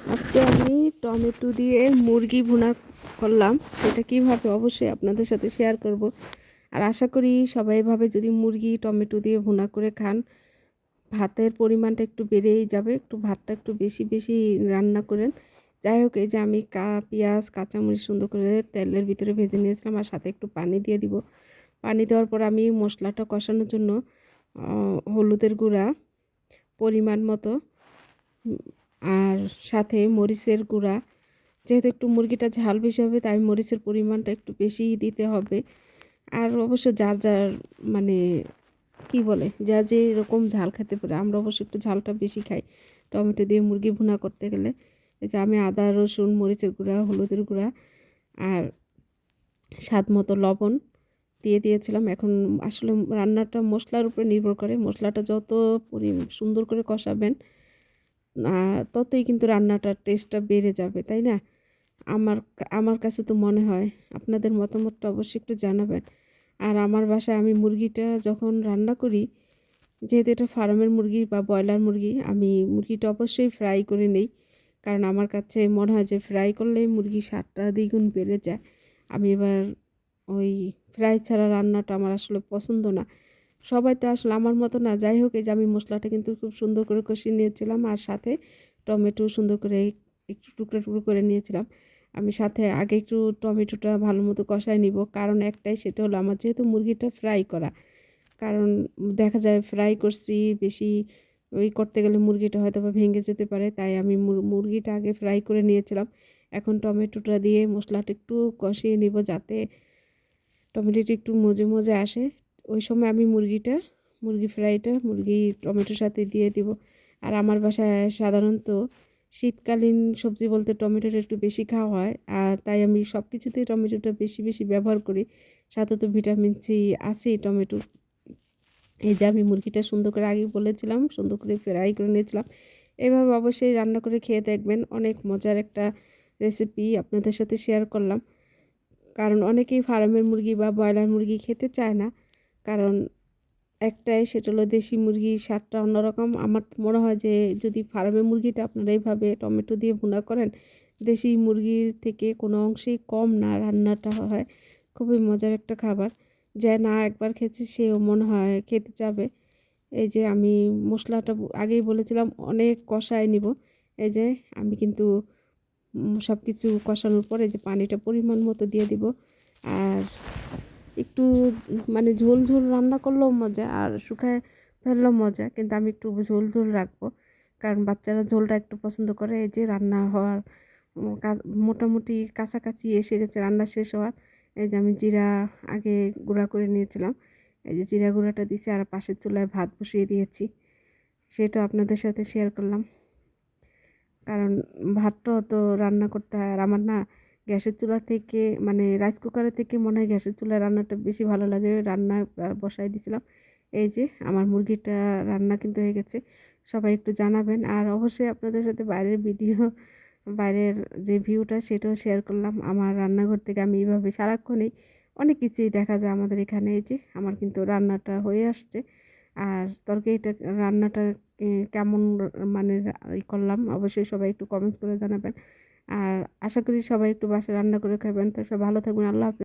আজকে আমি টমেটো দিয়ে মুরগি ভুনা করলাম। সেটা কিভাবে অবশ্যই আপনাদের সাথে শেয়ার করব। আর আশা করি সবাই এভাবে যদি মুরগি টমেটো দিয়ে ভুনা করে খান, ভাতের পরিমাণটা একটু বেড়েই যাবে। একটু ভাতটা একটু বেশি বেশি রান্না করেন। যাই হোক, এই যে আমি পেঁয়াজ কাঁচামরিচ সুন্দর করে তেলের ভিতরে ভেজে নিয়েছিলাম, আর সাথে একটু পানি দিয়ে দিব। পানি দেওয়ার পর আমি মশলাটা কষানোর জন্য হলুদের গুঁড়া পরিমাণ মতো, আর সাথে মরিচের গুঁড়া, যেহেতু একটু মুরগিটা ঝাল বেশি হবে তাই মরিচের পরিমাণটা একটু বেশিই দিতে হবে। আর অবশ্য যার যার মানে কি বলে, যা যে এরকম ঝাল খেতে পারে, আমরা অবশ্য একটু ঝালটা বেশি খাই টমেটো দিয়ে মুরগি ভুনা করতে গেলে। এই যে আমি আদা রসুন মরিচের গুঁড়া হলুদের গুঁড়া আর স্বাদ মতো লবণ দিয়ে দিয়েছিলাম। এখন আসলে রান্নাটা মশলার উপরে নির্ভর করে, মশলাটা যত সুন্দর করে কষাবেন ততই কিন্তু রান্নাটার টেস্টটা বেড়ে যাবে, তাই না? আমার আমার কাছে তো মনে হয়। আপনাদের মতামতটা অবশ্যই একটু জানাবেন। আর আমার বাসায় আমি মুরগিটা যখন রান্না করি, যেহেতু এটা ফার্মের মুরগি বা ব্রয়লার মুরগি, আমি মুরগিটা অবশ্যই ফ্রাই করে নেই। কারণ আমার কাছে মনে হয় যে ফ্রাই করলে মুরগির স্বাদটা দ্বিগুণ বেড়ে যায়। আমি এবার ওই ফ্রাই ছাড়া রান্নাটা আমার আসলে পছন্দ না। সবাই তো আসলে আমার মতো না। যাই হোক, এই যে আমি মশলাটা কিন্তু খুব সুন্দর করে কষিয়ে নিয়েছিলাম, আর সাথে টমেটো সুন্দর করে একটু টুকরো টুকরো করে নিয়েছিলাম। আমি সাথে আগে একটু টমেটোটা ভালো মতো কষায় নিব, কারণ একটাই, সেটা হলো আমার যেহেতু মুরগিটা ফ্রাই করা। কারণ দেখা যায় ফ্রাই করছি বেশি, ওই করতে গেলে মুরগিটা হয়তো বা ভেঙে যেতে পারে, তাই আমি মুরগিটা আগে ফ্রাই করে নিয়েছিলাম। এখন টমেটোটা দিয়ে মশলাটা একটু কষিয়ে নিব যাতে টমেটোটা একটু মজে মজে আসে। ওই সময় আমি মুরগি ফ্রাইটা মুরগি টমেটোর সাথে দিয়ে দিব। আর আমার বাসায় সাধারণত শীতকালীন সবজি বলতে টমেটোটা একটু বেশি খাওয়া হয়, আর তাই আমি সব কিছুতেই টমেটোটা বেশি বেশি ব্যবহার করি। সাথে তো ভিটামিন সি আছেই টমেটো। এই যে আমি মুরগিটা সুন্দর করে আগেই বলেছিলাম সুন্দর করে ফ্রাই করে নিয়েছিলাম। এভাবে অবশ্যই রান্না করে খেয়ে দেখবেন, অনেক মজার একটা রেসিপি আপনাদের সাথে শেয়ার করলাম। কারণ অনেকেই ফার্মের মুরগি বা ব্রয়লার মুরগি খেতে চায় না, কারণ একটাই, সেটা হলো দেশি মুরগির স্বাদটা অন্যরকম। আমার মনে হয় যে যদি ফার্মের মুরগিটা আপনারা এইভাবে টমেটো দিয়ে ভুনা করেন, দেশি মুরগির থেকে কোনো অংশেই কম না রান্নাটা হয়। খুবই মজার একটা খাবার, যে না একবার খেয়েছে সেও মনে হয় খেতে চাবে। এই যে আমি মশলাটা আগেই বলেছিলাম অনেক কষায় নিব। এই যে আমি কিন্তু সব কিছু কষানোর পরে যে পানিটা পরিমাণ মতো দিয়ে দিব। আর একটু মানে ঝোল ঝোল রান্না করলেও মজা, আর শুকায় ফেললেও মজা, কিন্তু আমি একটু ঝোল ঝোল রাখবো, কারণ বাচ্চারা ঝোলটা একটু পছন্দ করে। এই যে রান্না হওয়ার মোটামুটি কাছাকাছি এসে গেছে, রান্না শেষ হওয়ার। এই যে আমি জিরা আগে গুঁড়া করে নিয়েছিলাম, এই যে জিরা গুঁড়াটা দিয়েছি, আর পাশের চুলায় ভাত বসিয়ে দিয়েছি, সেটা আপনাদের সাথে শেয়ার করলাম। কারণ ভাতটাও তো রান্না করতে হয়, আর আমার না গ্যাসের চুলা থেকে মানে রাইস কুকারের থেকে মনে হয় গ্যাসের চুলায় রান্নাটা বেশি ভালো লাগে। রান্না বসাই দিয়েছিলাম। এই যে আমার মুরগিটা রান্না কিন্তু হয়ে গেছে। সবাই একটু জানাবেন, আর অবশ্যই আপনাদের সাথে বাইরের যে ভিউটা সেটাও শেয়ার করলাম। আমার রান্নাঘর থেকে আমি এইভাবে সারাক্ষণই অনেক কিছুই দেখা যায় আমাদের এখানে। এই যে আমার কিন্তু রান্নাটা হয়ে আসছে, আর তরকারিটা রান্নাটা কেমন মানে করলাম অবশ্যই সবাই একটু কমেন্টস করে জানাবেন। আর আশা করি সবাই একটু বাসায় রান্না করে খাবেন। তো সবাই ভালো থাকবেন। আল্লাহ হাফেজ।